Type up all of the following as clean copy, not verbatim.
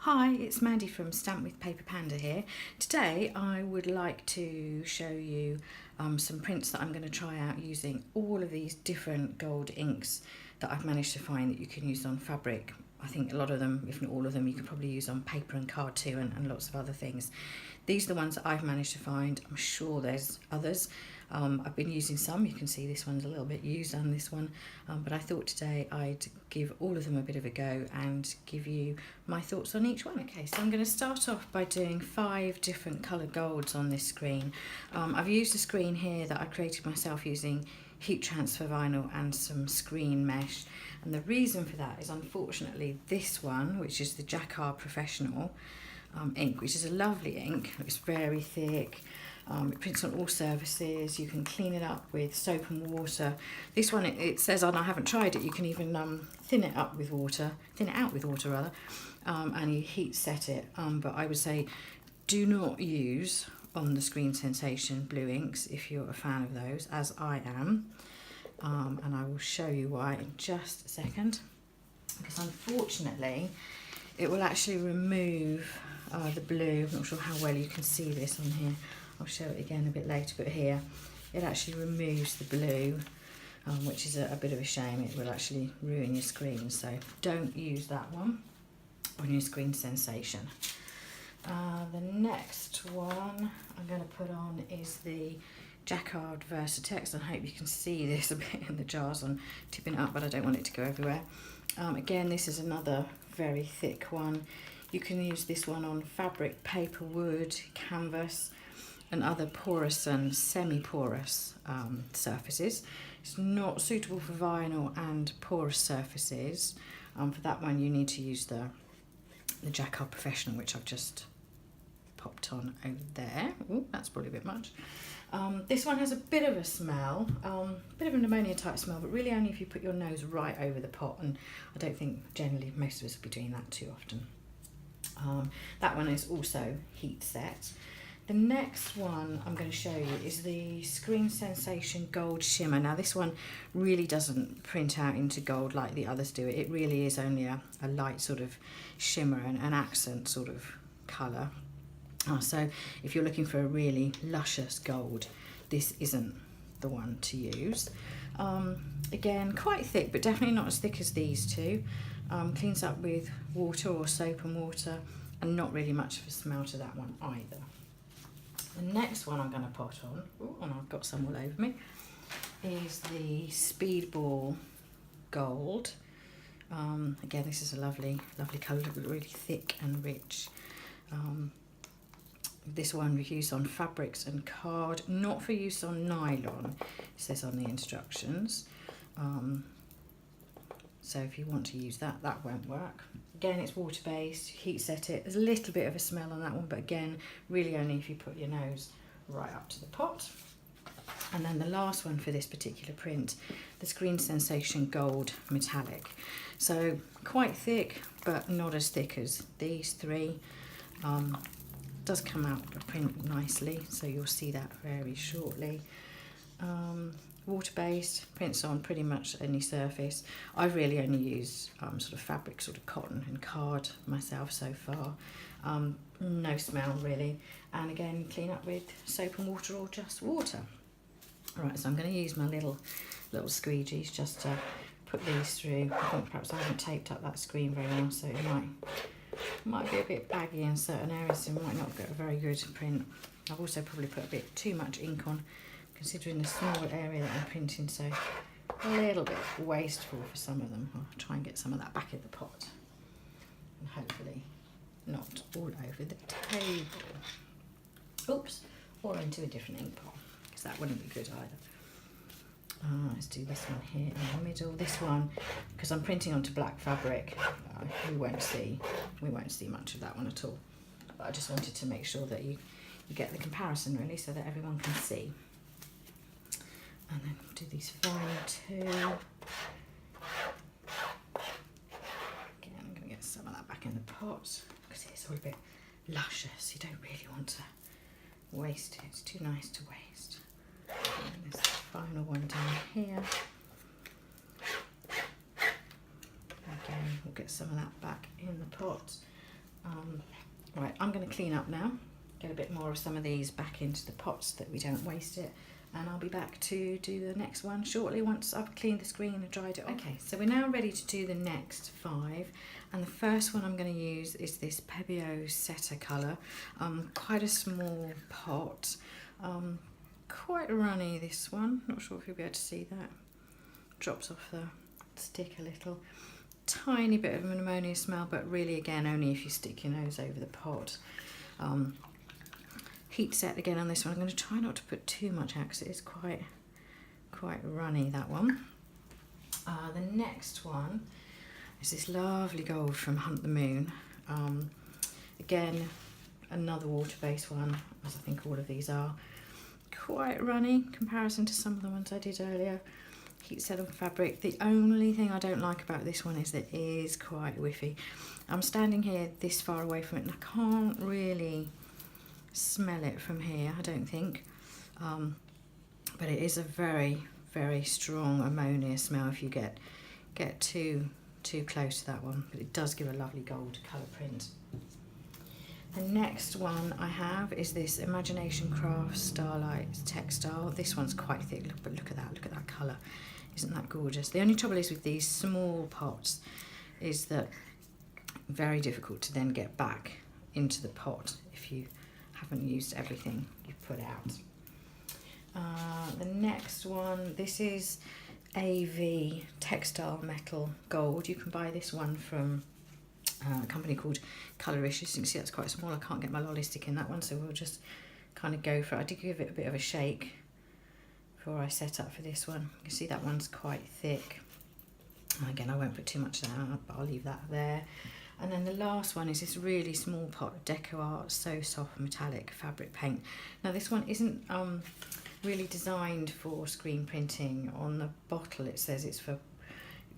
Hi, it's Mandy from Stamp With Paper Panda here. Today I would like to show you some prints that I'm going to try out using all of these different gold inks that I've managed to find that you can use on fabric. I think a lot of them, if not all of them, you can probably use on paper and card too, and lots of other things. These are the ones that I've managed to find. I'm sure there's others. I've been using some. You can see this one's a little bit used and this one, but I thought today I'd give all of them a bit of a go and give you my thoughts on each one. Okay, so I'm going to start off by doing 5 different coloured golds on this screen. I've used a screen here that I created myself using heat transfer vinyl and some screen mesh, and the reason for that is unfortunately this one, which is the Jacquard Professional ink, which is a lovely ink. It's very thick. It prints on all surfaces. You can clean it up with soap and water. This one, it says on, I haven't tried it, you can even thin it out with water rather, and you heat set it. But I would say do not use on the Screen Sensation blue inks if you're a fan of those, as I am. And I will show you why in just a second, because unfortunately it will actually remove the blue. I'm not sure how well you can see this on here. I'll show it again a bit later, but here it actually removes the blue, which is a bit of a shame. It will actually ruin your screen, so don't use that one on your Screen Sensation. The next one I'm going to put on is the Jacquard Versatex. I hope you can see this a bit in the jars. I'm tipping it up, but I don't want it to go everywhere. Again, this is another very thick one. You can use this one on fabric, paper, wood, canvas, and other porous and semi-porous surfaces. It's not suitable for vinyl and porous surfaces. For that one you need to use the Jacquard Professional, which I've just popped on over there. Ooh, that's probably a bit much. This one has a bit of a smell, bit of an ammonia type smell, but really only if you put your nose right over the pot, and I don't think generally most of us will be doing that too often. That one is also heat set. The next one I'm going to show you is the Screen Sensation Gold Shimmer. Now this one really doesn't print out into gold like the others do. It really is only a light sort of shimmer and an accent sort of colour. So if you're looking for a really luscious gold, this isn't the one to use. Again, quite thick, but definitely not as thick as these two. Cleans up with water or soap and water, and not really much of a smell to that one either. The next one I'm going to put on, and I've got some all over me, is the Speedball Gold. Again, this is a lovely colour, really thick and rich. This one we use on fabrics and card, not for use on nylon, it says on the instructions. So if you want to use that, that won't work. Again, it's water-based, heat set it. There's a little bit of a smell on that one, but again, really only if you put your nose right up to the pot. And then the last one for this particular print, the Screen Sensation Gold Metallic. So quite thick, but not as thick as these three. Does come out of print nicely, so you'll see that very shortly. Water-based, prints on pretty much any surface. I've really only used sort of fabric, sort of cotton and card myself so far. No smell really, and again clean up with soap and water or just water. Right, so I'm going to use my little squeegees just to put these through. I think perhaps I haven't taped up that screen very well, so it might be a bit baggy in certain areas, so might not get a very good print. I've also probably put a bit too much ink on, considering the small area that I'm printing, so a little bit wasteful for some of them. I'll try and get some of that back in the pot, and hopefully not all over the table. Oops, or into a different ink pot, because that wouldn't be good either. Let's do this one here in the middle. This one, because I'm printing onto black fabric, we won't see much of that one at all. But I just wanted to make sure that you get the comparison really, so that everyone can see. And then we'll do these final two. Again, I'm going to get some of that back in the pot, because it's all a bit luscious. You don't really want to waste it. It's too nice to waste. And there's the final one down here. Again, we'll get some of that back in the pot. Right, I'm going to clean up now, get a bit more of some of these back into the pots that we don't waste it, and I'll be back to do the next one shortly once I've cleaned the screen and dried it off. Okay, so we're now ready to do the next 5, and the first one I'm going to use is this Pebeo Setter colour. Quite a small pot, quite runny this one, not sure if you'll be able to see that, drops off the stick a little. Tiny bit of an ammonia smell, but really again only if you stick your nose over the pot. Heat set again on this one. I'm going to try not to put too much out because it is quite runny, that one. The next one is this lovely gold from Hunt the Moon. Again, another water-based one, as I think all of these are. Quite runny in comparison to some of the ones I did earlier. Heat set on fabric. The only thing I don't like about this one is that it is quite whiffy. I'm standing here this far away from it and I can't really smell it from here, I don't think. But it is a very, very strong ammonia smell if you get too close to that one. But it does give a lovely gold colour print. The next one I have is this Imagination Crafts Starlight Textile. This one's quite thick, but look at that colour. Isn't that gorgeous? The only trouble is with these small pots is that very difficult to then get back into the pot if you haven't used everything you've put out. The next one, this is AV Textile Metal Gold. You can buy this one from a company called Colourish. As you can see, that's quite small. I can't get my lolly stick in that one, so we'll just kind of go for it. I did give it a bit of a shake before I set up for this one. You can see that one's quite thick. Again, I won't put too much of that out, but I'll leave that there. And then the last one is this really small pot, Deco Art So Soft Metallic Fabric Paint. Now this one isn't really designed for screen printing. On the bottle it says it's for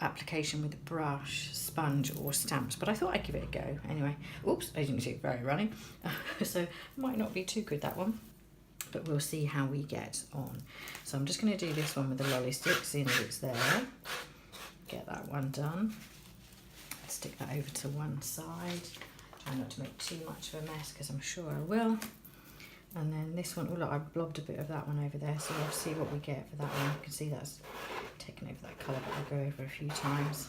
application with a brush, sponge or stamps, but I thought I'd give it a go anyway. Oops, as you can see, very runny. So might not be too good, that one, but we'll see how we get on. So I'm just going to do this one with the lolly stick, seeing that it's there. Get that one done. Stick that over to one side. Try not to make too much of a mess because I'm sure I will. And then this one, oh look, I blobbed a bit of that one over there, so we'll see what we get for that one. You can see that's taken over that colour, but I'll go over a few times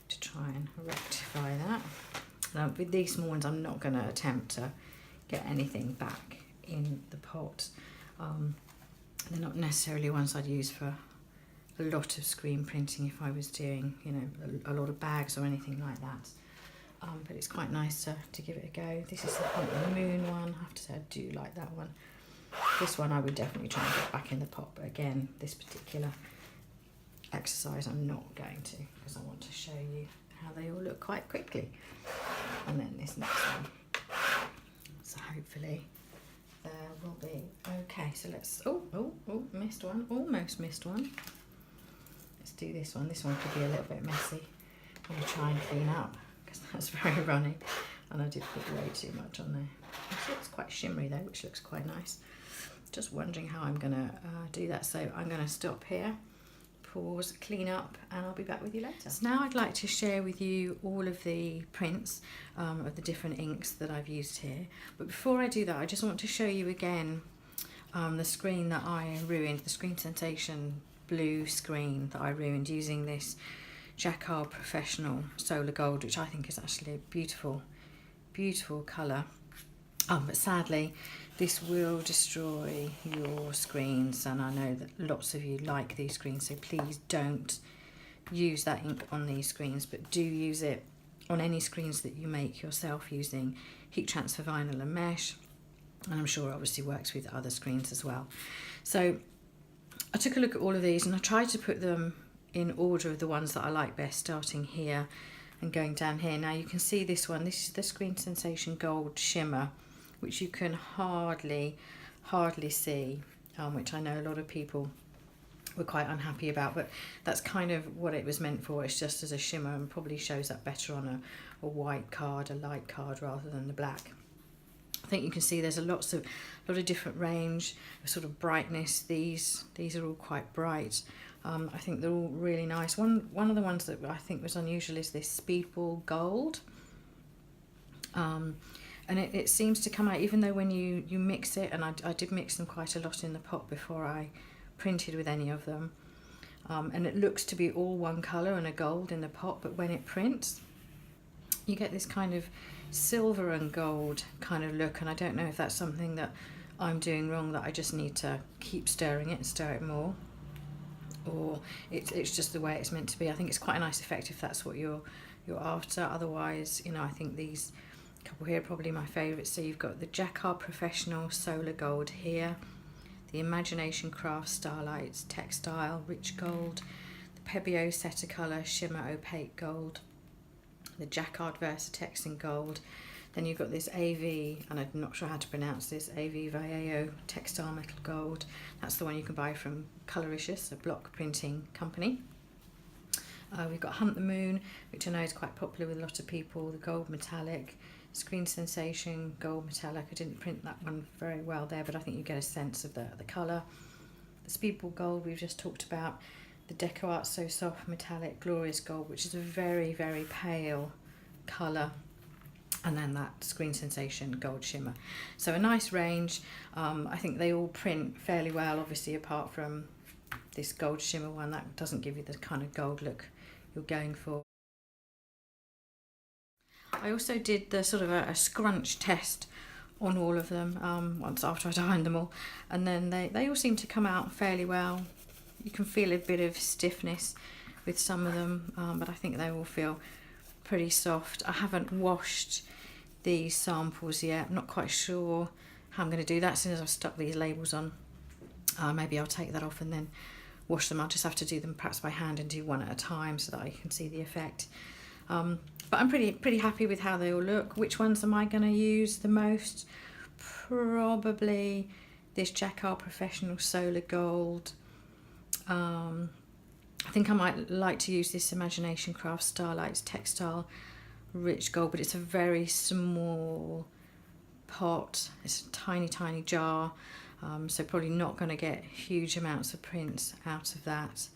to try and rectify that. Now, with these small ones, I'm not going to attempt to get anything back in the pot. They're not necessarily ones I'd use for a lot of screen printing if I was doing, you know, a lot of bags or anything like that. But it's quite nice to give it a go. This is the Hunt the Moon one. I have to say I do like that one. This one I would definitely try and get back in the pot, but again, this particular exercise I'm not going to, because I want to show you how they all look quite quickly. And then this next one. So hopefully there will be. Okay, so let's, oh, missed one, almost missed one. Let's do this one. This one could be a little bit messy. I'm going to try and clean up because that's very runny, and I did put way too much on there. Actually, it's quite shimmery though, which looks quite nice. Just wondering how I'm going to do that, so I'm going to stop here, pause, clean up, and I'll be back with you later. So now I'd like to share with you all of the prints of the different inks that I've used here. But before I do that, I just want to show you again the screen that I ruined, the Screen Sensation blue screen that I ruined using this Jacquard Professional Solar Gold, which I think is actually a beautiful, beautiful colour. But sadly, this will destroy your screens, and I know that lots of you like these screens, so please don't use that ink on these screens, but do use it on any screens that you make yourself using heat transfer vinyl and mesh, and I'm sure it obviously works with other screens as well. So I took a look at all of these and I tried to put them in order of the ones that I like best, starting here and going down here. Now you can see this one, this is the Screen Sensation Gold Shimmer, which you can hardly see, which I know a lot of people were quite unhappy about, but that's kind of what it was meant for. It's just as a shimmer and probably shows up better on a white card, a light card, rather than the black. I think you can see there's a lot of different range, sort of brightness. These are all quite bright. I think they're all really nice. One of the ones that I think was unusual is this Speedball Gold. And it seems to come out, even though when you mix it, and I did mix them quite a lot in the pot before I printed with any of them, and it looks to be all one colour and a gold in the pot, but when it prints you get this kind of silver and gold kind of look, and I don't know if that's something that I'm doing wrong, that I just need to keep stirring it and stir it more, or it's just the way it's meant to be. I think it's quite a nice effect if that's what you're after. Otherwise, you know, I think these couple here are probably my favourites. So you've got the Jacquard Professional Solar Gold here, the Imagination Craft Starlights Textile Rich Gold, the Pebeo Cetacolor Shimmer Opaque Gold, the Jacquard Versatex in Gold. Then you've got this AV, and I'm not sure how to pronounce this, AV Vallejo Textile Metal Gold. That's the one you can buy from Coloricious, a block printing company. We've got Hunt the Moon, which I know is quite popular with a lot of people, the Gold Metallic, Screen Sensation Gold Metallic. I didn't print that one very well there, but I think you get a sense of the colour. The Speedball Gold we've just talked about, the Deco Art So Soft Metallic Glorious Gold, which is a very, very pale colour, and then that Screen Sensation Gold Shimmer. So a nice range. I think they all print fairly well, obviously apart from this Gold Shimmer one. That doesn't give you the kind of gold look you're going for. I also did the sort of a scrunch test on all of them once after I'd ironed them all, and then they all seem to come out fairly well. You can feel a bit of stiffness with some of them, but I think they all feel pretty soft. I haven't washed these samples yet. I'm not quite sure how I'm going to do that. As soon as I've stuck these labels on, maybe I'll take that off and then wash them. I'll just have to do them perhaps by hand and do one at a time so that I can see the effect. But I'm pretty happy with how they all look. Which ones am I going to use the most? Probably this Jacquard Professional Solar Gold. I think I might like to use this Imagination Craft Starlights Textile Rich Gold, but it's a very small pot. It's a tiny jar, so probably not going to get huge amounts of prints out of that.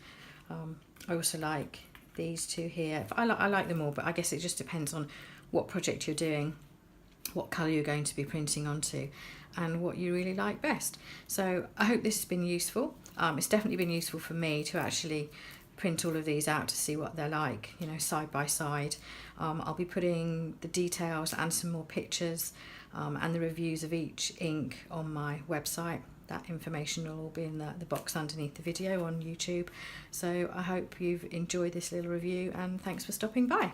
I also like these two here. I like them all, but I guess it just depends on what project you're doing, what colour you're going to be printing onto, and what you really like best. So I hope this has been useful. It's definitely been useful for me to actually print all of these out to see what they're like, you know, side by side. I'll be putting the details and some more pictures and the reviews of each ink on my website. That information will all be in the box underneath the video on YouTube. So I hope you've enjoyed this little review, and thanks for stopping by.